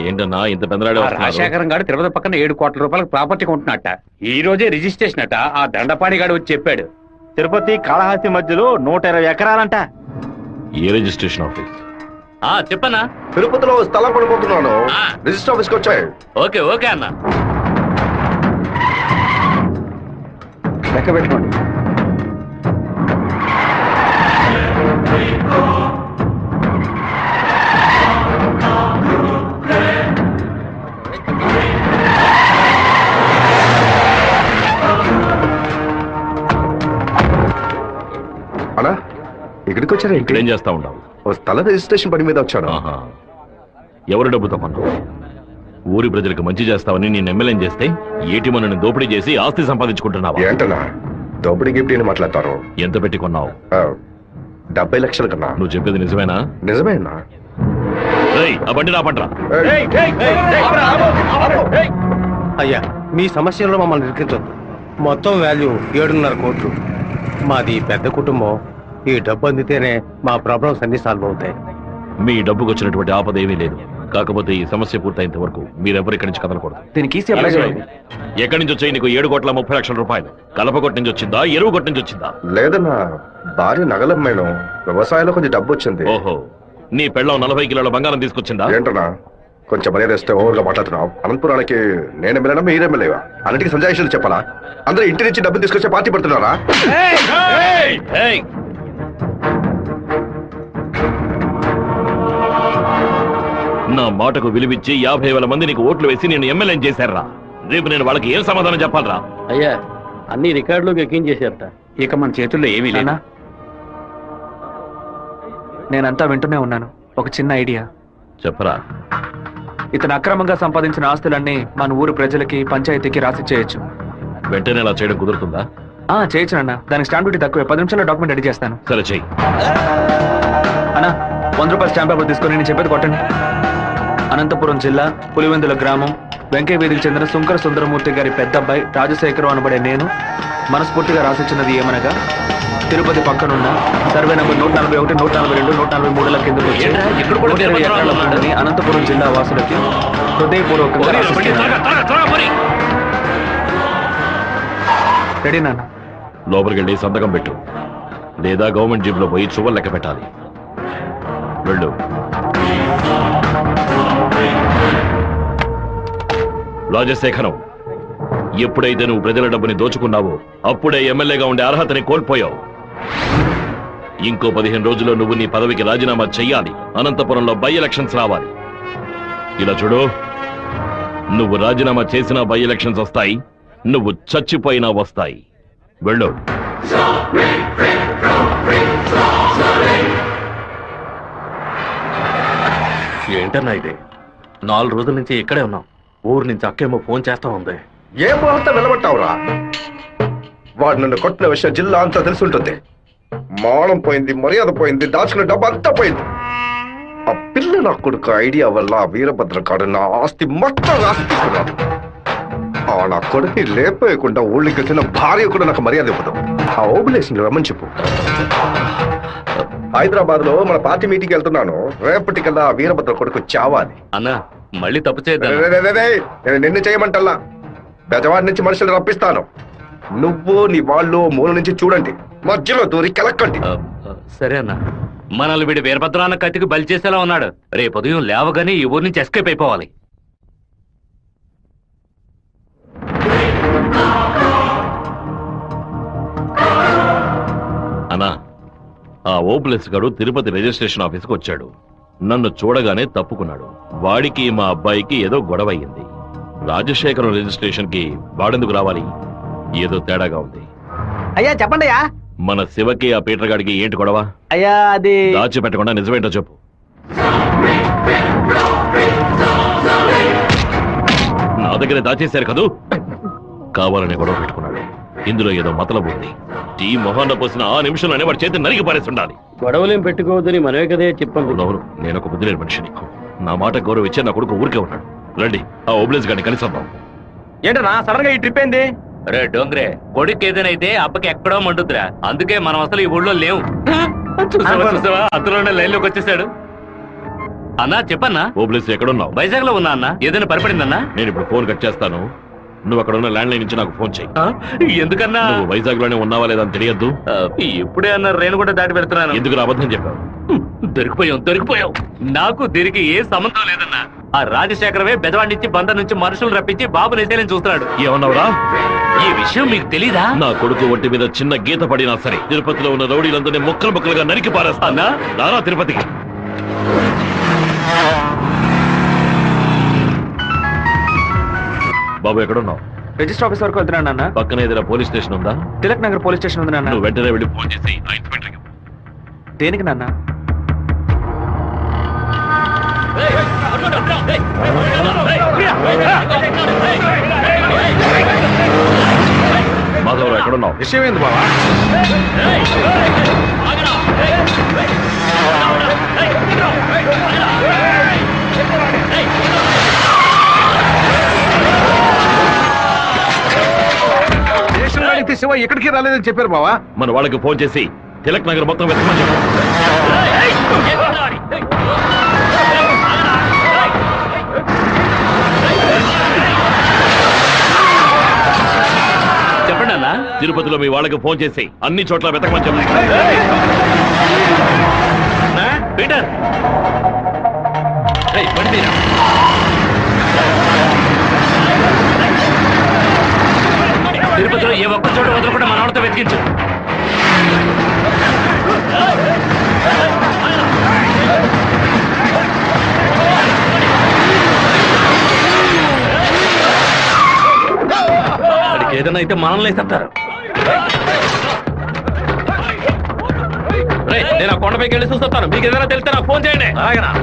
ఏంటన్నా ఇంత పెద్దరాడే రాజశేఖరం గారు తిరుపతి పక్కన 7 కోట్ల రూపాయలకు ప్రాపర్టీ కొంటున్నట్ట. ఈ రోజే రిజిస్ట్రేషన్ అట. ఆ దండపాణి గారు వచ్చి చెప్పాడు. తిరుపతి కాళహస్తి మధ్యలో 120 ఎకరాలంట. ఏ రిజిస్ట్రేషన్ ఆఫీస్? చెప్పన్నా. తిరుపతిలో స్థలం కొనుక్కుంటున్నాను. రిజిస్టర్ ఆఫీస్కి వచ్చాయి. ఓకే ఓకే అన్న. లెక్క పెట్టుకోండి. అన్నా ఇక్కడికి వచ్చారా? ఇక్కడేం చేస్తా ఉన్నావు? ఓ స్థల రిజిస్ట్రేషన్ పని మీద వచ్చాను. ఆహా. ఎవరు డబ్బుతో కొన్నావు? ఊరి ప్రజలకు మంచి చేస్తావని నేను ఎమ్మెల్యేం చేస్తే ఏటి మనని దోపిడీ చేసి ఆస్తి సంపాదించుకుంటున్నావా? ఏంటన్నా దోపిడీ గిఫ్ట్ అని మాట్లాడతారు? ఎంత పెట్టి కొన్నావు? 70 లక్షల కన్నా. నువ్వు చెప్పేది నిజమేనా? నిజమేనా? ఆ బండి రాపండ్రా. అయ్యా, మీ సమస్యల్లో మమ్మల్ని ఇరికించొద్దు. మొత్తం వాల్యూ 7.5 కోట్లు. మాది పెద్ద కుటుంబం. ఈ డబ్బు అందితేనే మా ప్రాబ్లమ్స్ అన్ని సాల్వ్ అవుతాయి. మీ డబ్బుకు వచ్చినటువంటి ఆపద ఏమీ లేదు. కాకపోతే ఈ సమస్య పూర్తయినంత వరకు మీరెవరు ఇక్కడి నుంచి కదలకూడదు. దీనికి ఎక్కడి నుంచి వచ్చాయి నీకు 7,30,00,000 రూపాయలు? కలపగొట్టు నుంచి వచ్చిందా, ఎరువు కొట్టు నుంచి వచ్చిందా? లేదన్నా, భార్య నగలమ్మేను. వ్యవసాయంలో కొంచెం డబ్బు వచ్చింది. ఓహో, నీ పెళ్ళం 40 కిలోల బంగారం తీసుకొచ్చిందా? ఏంటన్నా కొంచెం మర్యాద ఇస్తే ఓవర్గా మాట్లాడుతున్నావు. అనంతపురానికి నేను ఎమ్మెల్యేనా మీరు ఎమ్మెల్యేవా? అన్నిటికీ సంజాయిషులు చెప్పాలా? అందరూ ఇంటి నుంచి డబ్బులు తీసుకొచ్చే పార్టీ పడుతున్నారా? నా మాటకు విలువిచ్చి 50,000 మంది నీకు ఓట్లు వేసి నేను ఎమ్మెల్యేం చేశారా? రేపు నేను వాళ్ళకి ఏం సమాధానం చెప్పాలరా? అయ్యా, అన్ని రికార్డులోకి ఎక్కించేశారట. ఇక మన చేతుల్లో ఏమీ లేదా? నేనంతా వింటూనే ఉన్నాను. ఒక చిన్న ఐడియా చెప్పరా. ఇతను అక్రమంగా సంపాదించిన ఆస్తులన్నీ మన ఊరు ప్రజలకి, పంచాయతీకి రాసి చేయొచ్చు. వెంటనే అలా చేయడం కుదురుతుందా? చేయొచ్చు అన్న. దానికి స్టాంప్ డ్యూటీ తక్కువే. 10 నిమిషాల్లో డాక్యుమెంట్ రెడీ చేస్తాను. సరే చెయ్యి అన్నా. 100 రూపాయల స్టాంప్ పేపర్ తీసుకొని నేను చెప్పేది కొట్టండి. అనంతపురం జిల్లా పులివెందుల గ్రామం వెంకయ్య వీధికి చెందిన సుంకర సుందరమూర్తి గారి పెద్ద అబ్బాయి రాజశేఖరం అనబడే నేను మనస్ఫూర్తిగా రాసిచ్చినది ఏమనగా, తిరుపతి పక్కనున్న సర్వే నంబర్ 141, 142, 143 కిందకు వచ్చి 120 ఎకరాల భూమిని అనంతపురం జిల్లా వాసులకి హృదయపూర్వకంగా రెడీ నాన్న. లోపలికి వెళ్ళి సంతకం పెట్టు, లేదా గవర్నమెంట్ జీబ్ లో పోయి చువ్వలు లెక్క పెట్టాలి. వెళ్ళు. రాజశేఖరం, ఎప్పుడైతే నువ్వు ప్రజల డబ్బుని దోచుకున్నావో అప్పుడే ఎమ్మెల్యేగా ఉండే అర్హతని కోల్పోయావు. ఇంకో 15 రోజుల్లో నువ్వు నీ పదవికి రాజీనామా చెయ్యాలి. అనంతపురంలో బై ఎలక్షన్స్ రావాలి. ఇలా చూడు, నువ్వు రాజీనామా చేసినా బై ఎలక్షన్స్ వస్తాయి, నువ్వు చచ్చిపోయినా వస్తాయి. వెళ్ళు. ఏంటన్నా ఇది? 4 రోజుల నుంచి ఇక్కడే ఉన్నాం. ఊరు నుంచి అక్కేమో ఫోన్ చేస్తా ఉంది. ఏ ముహూర్త నిలబట్టావురా? వాడు నన్ను కొట్టిన విషయం జిల్లా అంతా తెలుసుంటుంది. మానం పోయింది, మర్యాద పోయింది, దాచుకున్న డబ్బు అంతా పోయింది. ఆ పిల్ల నా కొడుకు ఐడియా వల్ల వీరభద్ర కాడు నా ఆస్తి మొత్తం రాసి తీసుకున్నాడు. నా కొడుకు లేపేయకుండా ఊళ్ళకి వచ్చిన భార్య కూడా నాకు మర్యాద ఇవ్వదు. ఆ ఓబులేషన్ రమ్మని చెప్పు. హైదరాబాద్ లో మన పార్టీ మీటింగ్ వెళ్తున్నాను. రేపటికల్లా వీరభద్ర కొడుకు చావాలి. అన్నా, మళ్ళీ తప్పు చేద్దాం. నేను నిన్ను చేయమంటల్లా, బెజవాడి నుంచి మనుషులు రప్పిస్తాను. నువ్వు నీ వాళ్ళు మూల నుంచి చూడండి, మధ్యలో దూరి కెలక్కండి. సరే అన్న. మనల్ని వీడి వీరభద్రాన్న కత్తికి బలి చేసేలా ఉన్నాడు. రేపు ఉదయం లేవగానే ఈ ఊరి నుంచి ఎస్కేప్ అయిపోవాలి. అన్నా, ఆ ఓప్లెస్ గాడు తిరుపతి రిజిస్ట్రేషన్ ఆఫీస్కి వచ్చాడు. నన్ను చూడగానే తప్పుకున్నాడు. వాడికి మా అబ్బాయికి ఏదో గొడవ అయ్యింది. రాజశేఖరం రిజిస్ట్రేషన్ కి వాడెందుకు రావాలి? ఏదో తేడాగా ఉంది. అయ్యా చెప్పండి అయ్యా. మన శివకి ఆ పీటర్ గాడికి ఏంటి గొడవ? అయ్యా అది దాచిపెట్టకుండా నిజమేంటో చెప్పు. నా దగ్గర దాచేశారు కదూ. కావాలని గొడవ పెట్టుకున్నాడు. ఇందులో ఏదో మతలబు ఉంది. టీ మొహాన్న పోసిన ఆ నిమిషంలోనే వాడి చేతి నరికి పారేసి ఉండాలి. గొడవలేం పెట్టుకోవద్దని మనమే కదే చెప్పండి. నేను ఒక బుద్ధి లేని మనిషిని. నా మాట గౌరవం ఇచ్చే నా కొడుకు ఊరికే ఉన్నాడు. రండి, ఆ ఓబ్లేస్ గారిని కలిసొద్దాం. ఏంటన్నా సడన్ గా ఈ ట్రిప్ ఏంది? రే డోంగ్రే, కొడుకు ఏదైతే అప్పకి ఎక్కడో మండుద్రా. అందుకే మనం అసలు ఈ ఊళ్ళో లేవు. చూసావా, అందులోనే లైన్ లోకి వచ్చేసాడు. అన్నా చెప్పన్నా. ఓబ్లేసి ఎక్కడున్నావు? వైజాగ్ లో ఉన్నా అన్నా. ఏదైనా పరిపడిందన్నా? నేను ఇప్పుడు ఫోన్ కట్ చేస్తాను. నువ్వు అక్కడ ఉన్న ల్యాండ్ లైన్ నుంచి నాకు ఫోన్ చెయ్యి. ఆ? ఎందుకన్నా? నువ్వు వైజాగ్ లోనే ఉన్నావా లేదా అని తెలియద్దు. ఇప్పుడే అన్న రేణు కూడా దాటి పెడుతున్నాను. ఎందుకు అబద్ధం చెప్పావు? దొరికిపోయావు. నాకు దీనికి ఏ సంబంధం లేదన్నా. ఆ రాజశేఖరవే బెదవాడిచ్చి బందర్ నుంచి మనుషులు రప్పించి బాబు నెసేలని చూస్తున్నాడు. ఏమన్నావురా? ఈ విషయం మీకు తెలీదా? నా కొడుకు ఒంటి మీద చిన్న గీత పడినా సరే తిరుపతిలో ఉన్న రౌడీలందరినీ ముక్కలు ముక్కలుగా నరికి పారేస్తానా? నారా తిరుపతికి. బాబు ఎక్కడున్నావు? రిజిస్టర్ ఆఫీస్ వరకు వెళ్తున్నాను నాన్న. పక్కన ఏదైనా పోలీస్ స్టేషన్ ఉందా? తిలక్ నగర్ పోలీస్ స్టేషన్ ఉంది నాన్న. నువ్వు వెంటనే వెళ్ళి ఫోన్ చేసి ఆ ఇన్స్పెక్టర్కి ఇవ్వు. దేనికి నాన్న? మాధవరావు ఎక్కడున్నావు? విషయం ఏంది బావా? స్టేషన్ అడిగితే శివ ఎక్కడికి రాలేదని చెప్పారు బావా. మన వాళ్ళకి ఫోన్ చేసి తిలక్ నగర్ మొత్తం వెతకమని చెప్పు. చెప్పండి అన్నా. తిరుపతిలో మీ వాళ్ళకి ఫోన్ చేసి అన్ని చోట్ల వెతకమని చెప్పు. పీటర్ పడితేరా తిరుపతిలో ఏ ఒక్క చోట వదలకుండా మన వాళ్ళతో వెతికించు. వాడికి ఏదైనా అయితే మనల్ని వేసేస్తారు. నేను ఆ కొండపైకి వెళ్ళి చూస్తాను. మీకు ఏదైనా తెలిస్తే నాకు ఫోన్ చేయండి. అలాగేనా?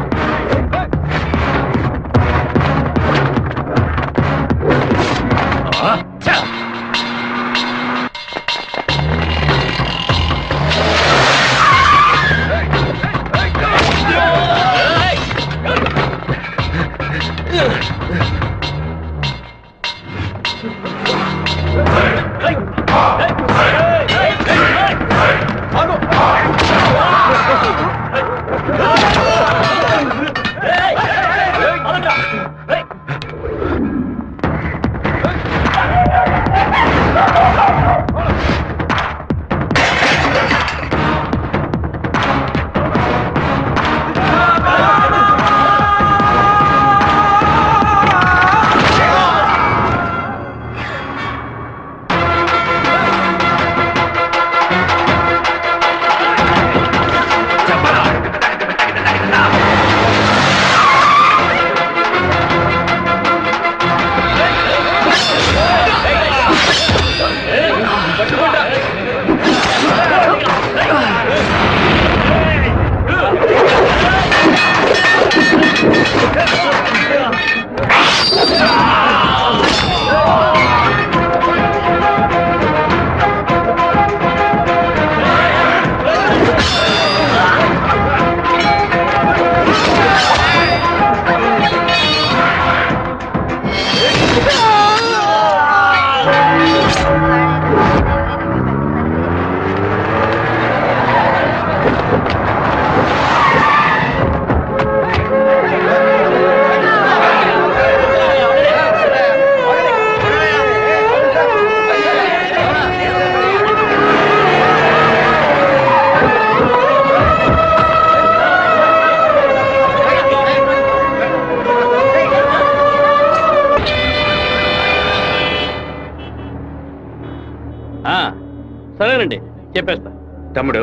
సరేనండి, చెప్పేస్తా. తమ్ముడు,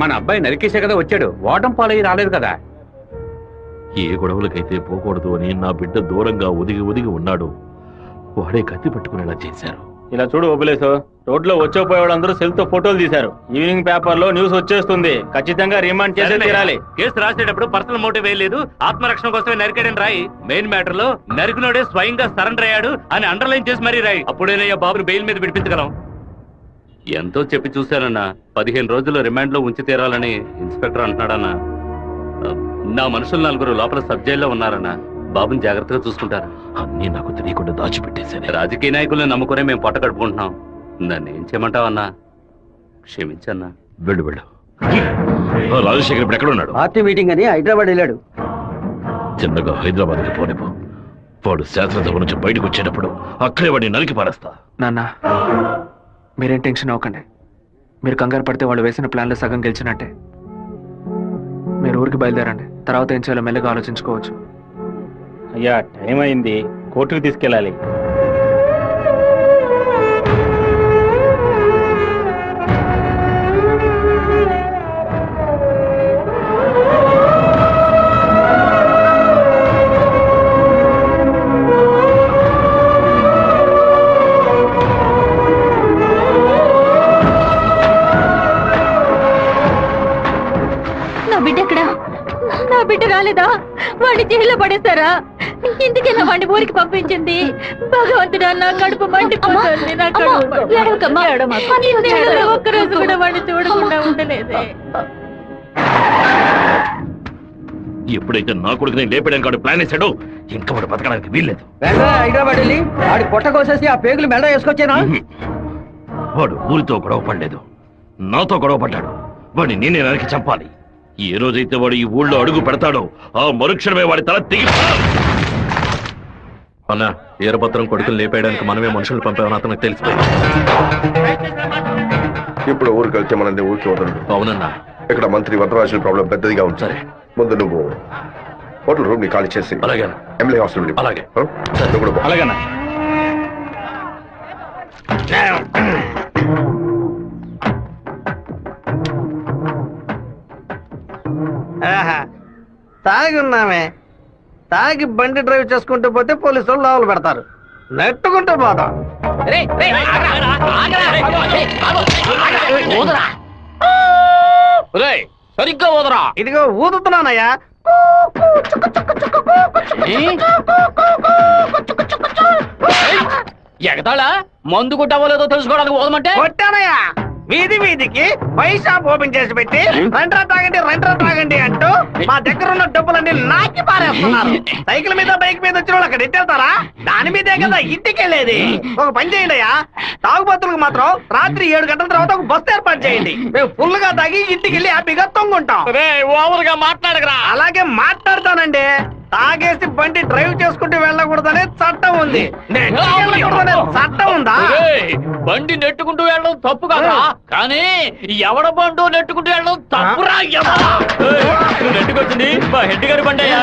మన అబ్బాయి నరికేసే కదా వచ్చాడు, ఓటం పాలయ్యి రాలేదు కదా. ఏ గొడవలకైతే పోకూడదు అని నా బిడ్డ దూరంగా ఒదిగి ఒదిగి ఉన్నాడు. వాడే కత్తి పట్టుకునేలా చేశారు. ఇలా చూడు ఓబులేసు, రోడ్లో వచ్చేపోయేవాళ్ళందరూ సెల్ తో ఫోటోలు తీశారు. ఈవినింగ్ పేపర్ లో న్యూస్ వచ్చేస్తుంది. ఖచ్చితంగా రిమాండ్ చేసే తీరాలి. కేసు రాసేటప్పుడు పర్సనల్ మోటివ్ వేయలేదు, ఆత్మరక్షణ కోసమే నరికాడని రాయి. మెయిన్ మ్యాటర్ లో నరికినోడే స్వయంగా సరెండర్ అయ్యాడు అని అండర్లైన్ చేసి మరీ రాయి. అప్పుడేనయ్యా బాబుని బెయిల్ మీద విడిపించగలం. ఎంతో చెప్పి చూశానన్నా, 15 రోజులు రిమాండ్ లో ఉంచి తీరాలని ఇన్స్పెక్టర్ అంటున్నాడన్నా. నా మనుషులు 4 లోపల సబ్ జైల్లో ఉన్నారన్నా. బాబుని జాగ్రత్తగా చూసుకుంటారు. అన్నీ నాకు తెలియకుండా దాచిపెట్టేశాను. రాజకీయ నాయకులను నమ్ముకునే మేము పొట్ట కడుపుకుంటున్నాం. నన్ను ఏం చేయమంటావన్నా? క్షమించన్నా. వెళ్ళు వెళ్ళు. రాజశేఖర్ ఇప్పుడు ఎక్కడ ఉన్నాడు? పార్టీ మీటింగ్ అని హైదరాబాద్ వెళ్ళాడు. చిన్నగా హైదరాబాద్కి పోనిపో. వాడు శాసనసభ నుంచి బయటకు వచ్చేటప్పుడు అక్కడే వాడిని నరికి పారేస్తా. నాన్న మీరేం టెన్షన్ అవ్వకండి. మీరు కంగారు పడితే వాళ్ళు వేసిన ప్లాన్లో సగం గెలిచినట్టే. మీరు ఊరికి బయలుదేరండి. తర్వాత ఏం చేయాలో మెల్లగా ఆలోచించుకోవచ్చు. అయ్యా టైం అయింది, కోర్టుకు తీసుకెళ్ళాలి. నా బిడ్డ రాలేదా? వాడిని జైల్లో పడేస్తారా? ఇందుకేనా వాడిని ఊరికి పంపించింది? భగవంతుడా, నా కడుపు మండిపోతుంది. నా ఒక్కరోజు కూడా వాడిని చూడకుండా ఉండలేదే. ఎప్పుడైతే నా కొడుకుని లేపడానికి వాడు ప్లాన్ వేసాడో ఇంకా వాడు బతకడానికి వీల్లేదు. హైదరాబాద్ వెళ్ళి వాడి పొట్ట కోసేసి ఆ పేగులు మెడ వేసుకొచ్చేనా? వాడు ఊరితో గొడవ పడలేదు, నాతో గొడవ పడ్డాడు. వాడిని నేనే నరికి చంపాలి. ఏ రోజైతే వాడు ఈ ఊళ్ళో అడుగు పెడతాడో ఆ మరుక్షణమే వాడి తల తెగి. అన్న ఈరభద్రం కొడుకులు లేపేయడానికి మనమే మనుషులు పంపామని అతనికి తెలిసిపోయింది. ఇప్పుడు ఊరికి వెళ్తే మనది ఊరికి వదలడు. అవునన్నా. ఇక్కడ మంత్రి వరదరాజుల ప్రాబ్లం పెద్దదిగా ఉంది. సరే, ముందు నువ్వు హోటల్ రూమ్ ని ఖాళీ చేసి అలాగే ఎమ్మెల్యే హాస్టల్ అలాగే. నువ్వు కూడా పో. అలాగేనా? తాగి ఉన్నామే, తాగి బండి డ్రైవ్ చేసుకుంటూ పోతే పోలీసు వాళ్ళు లోపల పెడతారు. నెట్టుకుంటూ పోతాం. సరిగ్గా పోదరా. ఇదిగో ఊదుతున్నానయ్యా. ఎగతాళా? మందు కొట్టవలేదో తెలుసుకోవడానికి పోదమంటే కొట్టానయ్యా. వీధి వీధికి వైన్ షాప్ ఓపెన్ చేసి పెట్టి రండ్రా తాగండి అంటూ మా దగ్గర ఉన్న డబ్బులన్నీ నాకి పారేస్తున్నారు. సైకిల్ మీద బైక్ మీద వచ్చిన వాళ్ళు అక్కడ ఎట్టేళ్తారా? దాని మీదే కదా ఇంటికి వెళ్ళేది. ఒక పని చేయండి అయ్యా, తాగుబోతులకు మాత్రం రాత్రి 7 గంటల తర్వాత ఒక బస్సు ఏర్పాటు చేయండి. మేము ఫుల్ గా తాగి ఇంటికి వెళ్ళి హ్యాపీగా తొంగుంటాం. ఓవర్గా మాట్లాడగరా. అలాగే మాట్లాడతానండి. తాగేసి బండి డ్రైవ్ చేసుకుంటూ వెళ్ళకూడదనే చట్టం ఉంది. చట్టం ఉందా? బండి నెట్టుకుంటూ వెళ్ళడం తప్పు కదా, కానీ ఎవడ బండు నెట్టుకుంటూ వెళ్ళడం తప్పురా. నెట్టుకొచ్చింది మా హెడ్ గారి బండి అయ్యా.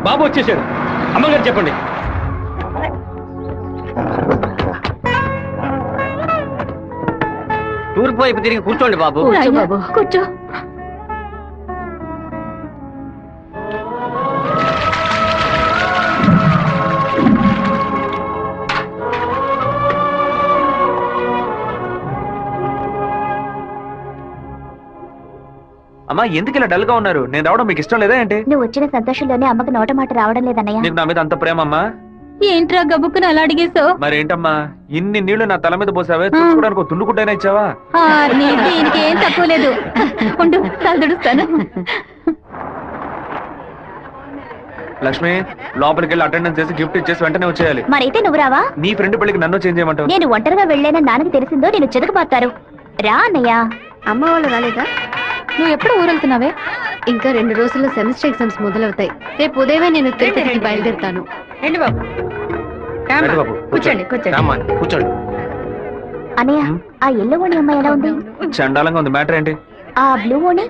బాబు వచ్చేసాడు. అమ్మగారు చెప్పండి. తూర్పు వైపు తిరిగి కూర్చోండి బాబు. కూర్చో. అమ్మా ఎందుకు ఇలా డల్ గా ఉన్నారు? నేను రావడం మీకు ఇష్టం లేదా ఏంటి? నువ్వు వచ్చిన సంతోషంలోనే అమ్మకు నోట మాట రావడం లేదన్నయ్య. నీకు నా మీద అంత ప్రేమ అమ్మా? ఏంట్రా గబుక్కుని అలా అడిగేశావు? మరేంటమ్మా ఇన్ని నీళ్లు నా తల మీద పోసావే, చూసుకోవడానికి ఒక తుండుకుంటైనా ఇచ్చావా? దీనికి ఏం తక్కువ లేదు. ఉండు, తల తుడుస్తాను. లక్ష్మి లోపలికి వెళ్ళి అటెండెన్స్ చేసి గిఫ్ట్ ఇచ్చేసి వెంటనే వచ్చేయాలి. మరైతే నువ్వు రావా? నీ ఫ్రెండ్ పెళ్లికి నన్ను చేంజ్ చేయమంటావు? నేను ఒంటరిగా వెళ్ళానని నాన్నకి తెలిసిందో నేను చెదకబాతారు. రా అన్నయ్య. అమ్మ వాళ్ళు రాలేదా? నువ్వు ఎప్పుడు ఊరెళ్తున్నావే? ఇంకా 2 రోజుల్లో సెమిస్టర్ ఎగ్జామ్స్ మొదలవుతాయి. రేపు ఉదయమే నేను తిరుపతికి బయలుదేరుతాను. రండి బాబు. రండి బాబు, కూర్చోండి. కూర్చోండి. అన్నయ్య, ఆ ఎల్లో ఓణి అమ్మాయి ఎలా ఉంది? చండాలంగా ఉంది. మ్యాటర్ ఏంటి? ఆ బ్లూ ఓణి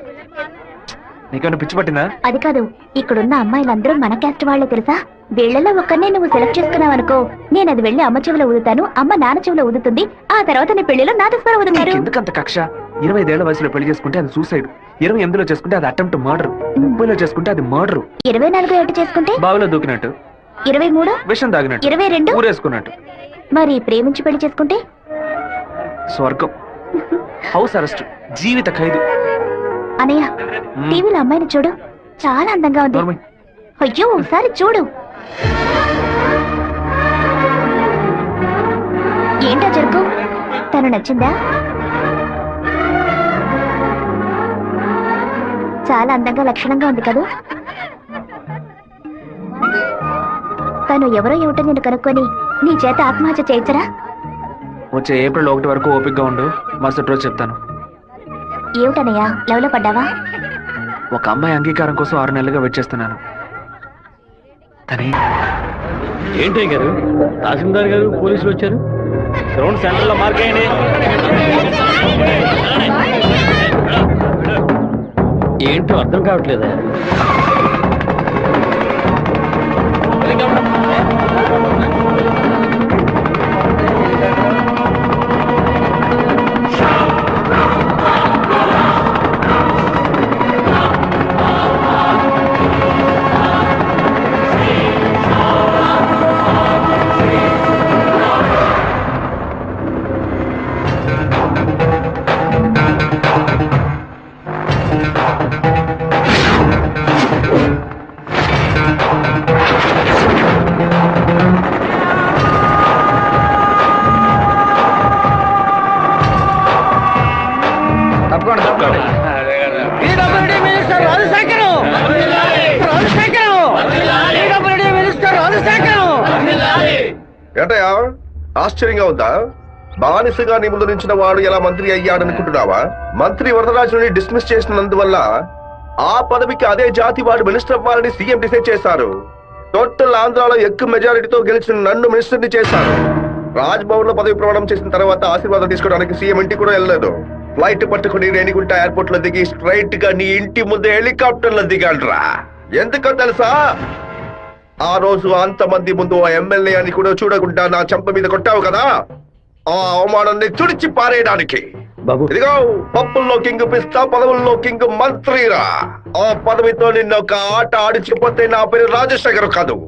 నీకేమైనా పిచ్చి పట్టిందా? అది కాదు, ఇక్కడున్న అమ్మాయిలందరూ మన క్యాస్ట్ వాళ్లే తెలుసా? వీళ్లలో ఒక్కనే నువ్వు సెలెక్ట్ చేసుకున్నావు అనుకో, నేను అది వెళ్ళి అమ్మ చెవిలో ఊదుతాను, అమ్మ నాన్న చెవిలో ఊదుతుంది, ఆ తర్వాత నీ పెళ్లిలో నాదస్వరం ఊదుతారు. ఎందుకంత కక్ష? 25 ఏళ్ల వయసులో పెళ్లి చేసుకుంటే అది సూసైడ్, 28లో చేసుకుంటే అది అటెంప్ట్ మర్డర్, 30లో చేసుకుంటే అది మర్డర్, 24 ఏట చేసుకుంటే బావిలో దూకినట్టు, 23 విషం తాగినట్టు, 22 ఊరేసుకున్నట్టు. మరి ప్రేమించి పెళ్లి చేసుకుంటే స్వర్గం, హౌస్ అరెస్ట్, జీవిత ఖైదు. అనయ్య, టీవీలో అమ్మాయిని చూడు, చాలా అందంగా ఉంది. అయ్యో ఒకసారి చూడు. ఏంటా జరుగు? తను నచ్చిందా? చాలా అందంగా లక్షణంగా ఉంది కదా. తను ఎవరో ఏమిటో నేను కనుక్కొని నీ చేత ఆత్మహత్య చేయించరా? వచ్చే ఏప్రిల్ 1 వరకు ఓపికగా ఉండు, మరుసటి రోజు చెప్తాను. ఏమిటనయ్యా, లవ్లో పడ్డావా? ఒక అమ్మాయి అంగీకారం కోసం 6 నెలలుగా వెయిట్ చేస్తున్నాను. తనే ఏంటి గారు, తహసీల్దార్ గారు పోలీసులు వచ్చారు. గ్రౌండ్ సెంటర్ లో మార్క్ అయ్యండి. ఏంటో అర్థం కావట్లేదా? ఏంటయ్యా ఆశ్చర్యంగా ఉందా? బానిసగా నీ ముందు నుంచిన వాడు ఎలా మంత్రి అయ్యాడనుకుంటున్నావా? మంత్రి వరదరాజుని డిస్మిస్ చేసినందువల్ల ఆ పదవికి అదే జాతి వాడు మినిస్టర్ అవ్వాలని సీఎం డిసైడ్ చేశారు. టోటల్ ఆంధ్రాలో ఎక్కువ మెజారిటీతో గెలిచిన నన్ను మినిస్టర్ని చేశారు. రాజ్ భవన్ లో పదవి ప్రమాణం చేసిన తర్వాత ఆశీర్వాదం తీసుకోవడానికి సీఎం ఇంటికి కూడా వెళ్ళలేదు. ఫ్లైట్ పట్టుకుని రేణిగుంట ఎయిర్పోర్ట్ లో దిగి స్ట్రైట్ గా నీ ఇంటి ముందే హెలికాప్టర్ లో దిగాడ్రా. ఎందుకో తెలుసా? ఆ రోజు అంతమంది ముందు ఆ ఎమ్మెల్యే అని కూడా చూడకుండా నా చెంప మీద కొట్టావు కదా, ఆ అవమానాన్ని తుడిచి పారేయడానికి. బాబు ఇదిగో పప్పుల్లో కింగ్ పిస్తా, పదవుల్లో కింగ్ మంత్రిరా. ఆ పదవితో నిన్న ఒక ఆట ఆడిచిపోతే నా పేరు రాజశేఖర్ కాదు.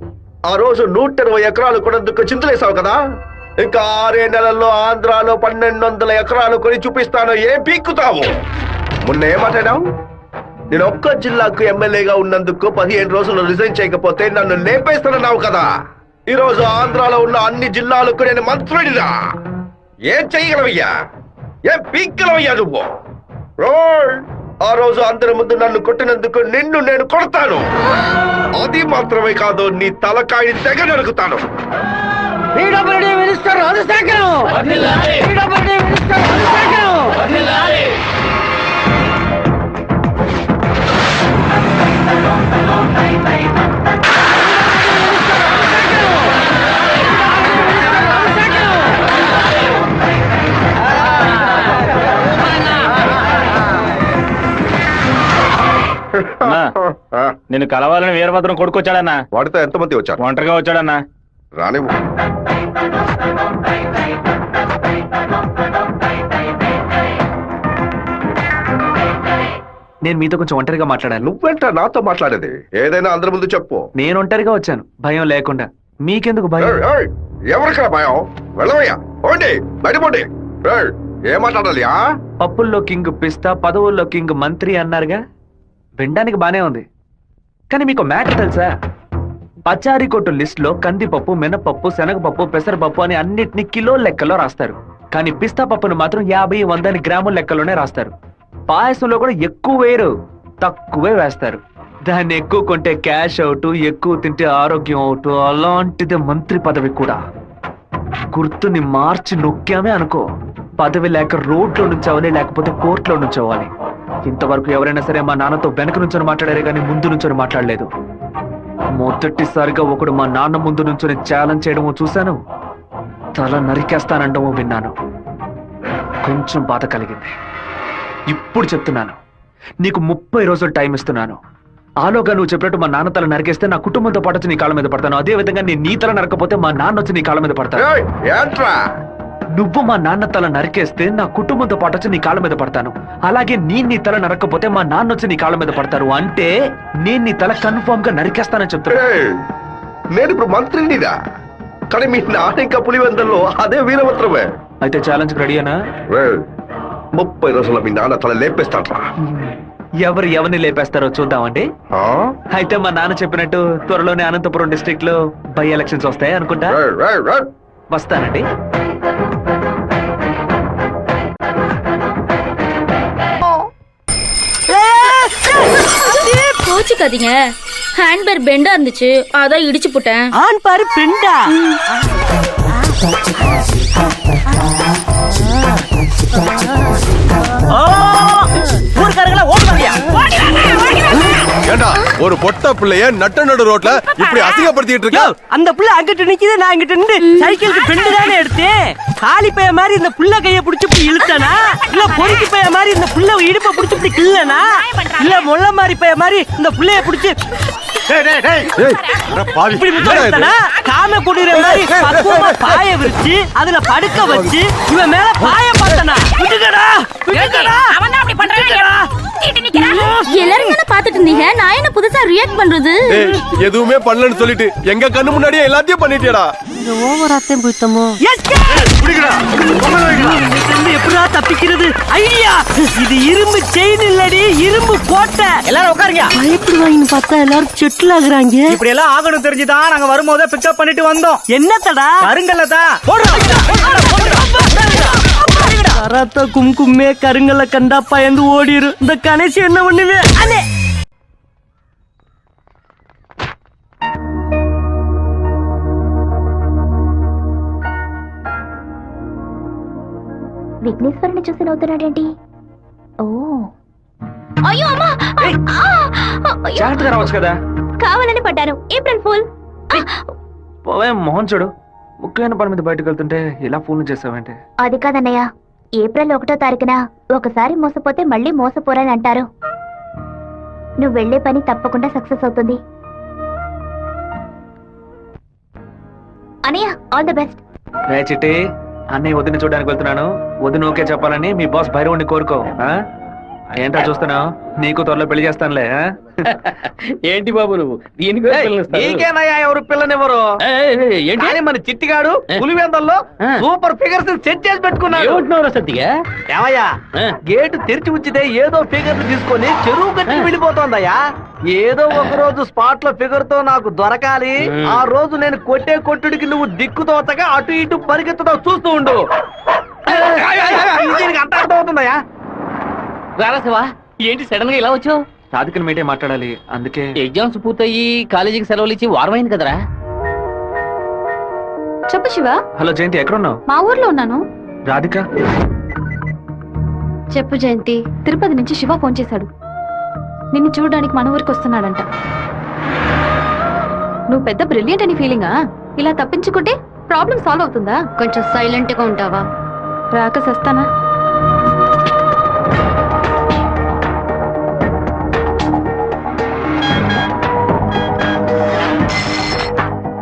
ఆ రోజు 120 ఎకరాలు కొనేందుకు చింతలేసావు కదా, ఇంకా 6 నెలల్లో ఆంధ్రాలో 1200 ఎకరాలు కొని చూపిస్తాను. ఏం పీక్కుతావు? మొన్న ఏమాటాడావు? నేను ఒక్క జిల్లాకు ఎమ్మెల్యేగా ఉన్నందుకు 15 రోజులు రిజైన్ చేయకపోతే నన్ను లేపేస్తానన్నావు కదా. ఈ రోజు ఆంధ్రాలో ఉన్న అన్ని జిల్లాలకు నేను మంత్రుడిరా. ఏం చెయ్యగలవయ్యా? ఏం పీక్కలవయ్యా నువ్వు? ఆ రోజు అందరి ముందు నన్ను కొట్టినందుకు నిన్ను నేను కొడతాను. అది మాత్రమే కాదు, నీ తలకాయ తెగ నరుకుతాను. మినిస్టర్ రాజశేఖరం నిన్ను కలవాలని వీరభద్రం కొడుకొచ్చాడన్నా. వాడితో ఎంతమంది వచ్చారు? ఒంటరిగా వచ్చాడన్నా. రానివ్వు. నేను మీతో కొంచెం ఒంటరిగా మాట్లాడాను. నువ్వేంటా నాతో మాట్లాడేది? ఏదైనా అందరి ముందు చెప్పు. నేను ఒంటరిగా వచ్చాను, భయం లేకుండా. మీకెందుకు భయం? ఎవరికైనా భయం? వెళ్ళవయ్యా, పోండి, బయటపోండి. ఏం మాట్లాడాలి? పప్పుల్లో కింగ్ పిస్తా, పదవుల్లో కింగ్ మంత్రి అన్నారుగా, వినడానికి బానే ఉంది. కానీ మీకు మ్యాటర్ తెలుసా? పచారీ కొట్టు లిస్ట్ లో కందిపప్పు, మినపప్పు, శనగపప్పు, పెసరపప్పు అని అన్నిటినీ కిలో లెక్కలో రాస్తారు. కానీ పిస్తా పప్పును మాత్రం 50, 100 గ్రాముల లెక్కలోనే రాస్తారు. పాయసంలో కూడా ఎక్కువ వేయరు, తక్కువే వేస్తారు. దాన్ని ఎక్కువ కొంటే క్యాష్ అవుట్, ఎక్కువ తింటే ఆరోగ్యం అవుట్. అలాంటిదే మంత్రి పదవి కూడా. గుర్తుని మార్చి నొక్కామే అనుకో, పదవి లేక రోడ్లో నుంచోవాలి, లేకపోతే కోర్టులో నుంచోవాలి. ఇంతవరకు ఎవరైనా సరే మా నాన్నతో వెనక నుంచొని మాట్లాడారే కానీ ముందు నుంచొని మాట్లాడలేదు. మొదటిసారిగా ఒకడు మా నాన్న ముందు నుంచొని ఛాలెంజ్ చేయడమో చూశాను, తల నరికేస్తానండమో విన్నాను. కొంచెం బాధ కలిగింది. ఇప్పుడు చెప్తున్నాను, నీకు 30 రోజులు టైం ఇస్తున్నాను. ఆలోగా నువ్వు చెప్పినట్టు మా నాన్న తల నరికేస్తే నా కుటుంబంతో పాటు వచ్చి నీ కాళ్ళ మీద పడతాను. అదే విధంగా నేను నీ తల నరకపోతే మా నాన్న వచ్చి నీ కాళ్ళ మీద పడతాను. నువ్వు మా నాన్న తల నరికేస్తే నా కుటుంబంతో పాటు వచ్చి నీ కాళ్ళ మీద పడతాను. అలాగే నీ తల నరకపోతే మా నాన్న వచ్చి నీ కాళ్ళ మీద పడతారు. అంటే నేను నీ తల కన్ఫర్మ్ గా నరికేస్తానని చెప్తాను. నేను ఇప్పుడు మంత్రినిదా, కానీ మీ నాన్న ఇంకా పులివెందుల్లో అదే వీరభద్రమే. అయితే ఛాలెంజ్ రెడీనా? 30 రోజుల్లో మీ నాన్న తల లేపేస్తాడ్రా. ఎవరిని లేపేస్తారో చూద్దామండి. అయితే మా నాన్న చెప్పినట్టు త్వరలోనే అనంతపురం డిస్ట్రిక్ట్ లో బై ఎలక్షన్స్ వస్తాయి అనుకుంటా. వస్తానండి. கோச்சுக்காதீங்க, ஹேண்ட்பேர் பெண்டா இருந்துச்சு அதான் இடிச்சு போட்டேன். ஆண் பாரு பெண்டா. ஊர்க்காரங்களா ஓடுவாங்க. ஏண்டா ஒரு பொட்ட பிள்ளைய நட்ட நடு ரோட்ல இப்படி அசிங்கப்படுத்திட்டு இருக்க? அந்த புள்ள அங்கிட்டு நிக்குது, நான் இங்கிட்டு நின்று சைக்கிளுக்கு பெண்டு தானே எடுத்தேன். காலி பைய மாதிரி இந்த புள்ள கைய புடிச்சு இப்படி இழுத்தனா, இல்ல பொறுக்கி பைய மாதிரி இந்த புள்ள இடுப்ப புடிச்சு இப்படி கிள்ளனா, இல்ல முள்ள மாதிரி பைய மாதிரி இந்த புள்ளைய புடிச்சு இப்படி முத்தனா, காம குடிற மாதிரி பக்குவமா பாய விரிச்சு அதுல படுக்க வச்சு இவன் மேல பாய பார்த்தனா. விட்டுடா விட்டுடா, அவன் தான் அப்படி பண்றான். எல்லாரும் என்ன பாத்துட்டு இருந்தீங்க, நான் என்ன புதுசா ரியாக்ட் பண்றது? எதுவுமே பண்ணலன்னு சொல்லிட்டு எங்க கண்ணு முன்னாடியே எல்லாத்தையும் பண்ணிட்டியடா. இந்த ஓவராத்தையும் போய்த்தமோ. எப்படா தப்பிக்கிறது? ஐடியா, இது இரும்பு செயின் இல்லடி, இரும்பு கோட்டை. எல்லாரும் உட்காருங்க. பயப்படுவாங்கன்னு பார்த்தா எல்லாரும் செட்டில் ஆகுறாங்க. இப்படி எல்லாம் ஆகணும் தெரிஞ்சுதான் நாங்க வரும்போதே பிக்கப் பண்ணிட்டு வந்தோம். என்னத்தடா? கருங்கல்லதா. கராத்தா கும்கும்மே கருங்கல்ல கண்டா பயந்து ஓடிரு. இந்த கணேசி என்ன பண்ணுவே? அண்ணே విఘ్నేశ్వరుని చూసి నవ్వుతున్నాడేంటి? ఓ అయ్యో అమ్మా, జాగ్రత్తగా రావచ్చు కదా. కావాలని పడ్డాను. April fool. పోవే మోహన్ చూడు, ముఖ్యమైన పని మీద బయటకు వెళ్తుంటే ఇలా ఫోన్ చేసావంటే. అది కాదన్నయ్య, ఏప్రిల్ 1వ తారీఖున ఒకసారి మోసపోతే మళ్ళీ మోసపోరని అంటారు. నువ్వు వెళ్లే పని తప్పకుండా సక్సెస్ అవుతుంది. అన్నయ్య, ఆల్ ద బెస్ట్. రే చిట్టి, అన్నయ్య వదిన చూడడానికి వెళ్తున్నాను. వదిన ఓకే చెప్పాలని మీ బాస్ భైరవుని కోరుకో. ఏంటో చూస్తున్నావు, నీకు త్వరలో పెళ్లి చేస్తానులే. ఏంటి బాబు నువ్వు దీనికి నీకేనయ్యా ఎవరు పిల్లనివ్వరు? ఏంటి మన చిట్టిగాడు పులివెందల్లో సూపర్ ఫిగర్స్ సెట్ చేసి పెట్టుకున్నాడు. ఏమంటున్నావు సత్తిగా? ఏమయ్యా, గేటు తెరిచి ఉంచితే ఏదో ఫిగర్ తీసుకొని చెరువు కట్టి వెళ్ళిపోతోందయ్యా. ఏదో ఒక రోజు స్పాట్ లో ఫిగర్ తో నాకు దొరకాలి. ఆ రోజు నేను కొట్టే కొట్టుడికి నువ్వు దిక్కుతోతగా అటు ఇటు పరిగెత్తుతావు, చూస్తూ ఉండు. దీనికి అంత అర్థం అవుతుందయ్యా. రారా శివా, ఏంటి సడన్ గా ఇలా వచ్చావు? రాధికని మీటే మాట్లాడాలి, అందుకే. ఎగ్జామ్స్ పూర్తయి కాలేజీకి సెలవులు ఇచ్చి వారమైంది కదరా. చెప్పు శివ. హలో జయంతి, ఎక్కడున్నావు? మా ఊర్లో ఉన్నాను. రాధిక? చెప్పు జయంతి. తిరుపతి నుంచి శివ ఫోన్ చేశాడు. నిన్ను చూడడానికి మన ఊరికి వస్తున్నాడంట. నువ్వు పెద్ద బ్రిలియంట్ అని ఫీలింగా? ఇలా తప్పించుకుంటే ప్రాబ్లం సాల్వ్ అవుతుందా? కొంచెం సైలెంట్ గా ఉంటావా? రాక సస్తానా?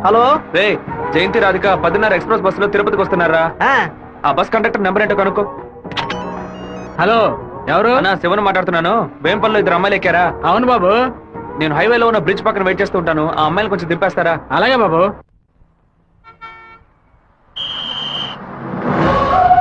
హలో రే జయంతి, రాధిక 10:30 ఎక్స్ప్రెస్ బస్సులో తిరుపతికి వస్తున్నారా? ఆ బస్ కండక్టర్ నెంబర్ ఏంటో కనుక్కో. హలో, ఎవరు? అన్నా, శివన్ మాట్లాడుతున్నాను. వేంపల్లో 2 అమ్మాయిలు ఎక్కారా? అవును బాబు. నేను హైవేలో ఉన్న బ్రిడ్జ్ పక్కన వెయిట్ చేస్తూ ఉంటాను. ఆ అమ్మాయిలు కొంచెం దింపేస్తారా? అలాగే బాబు.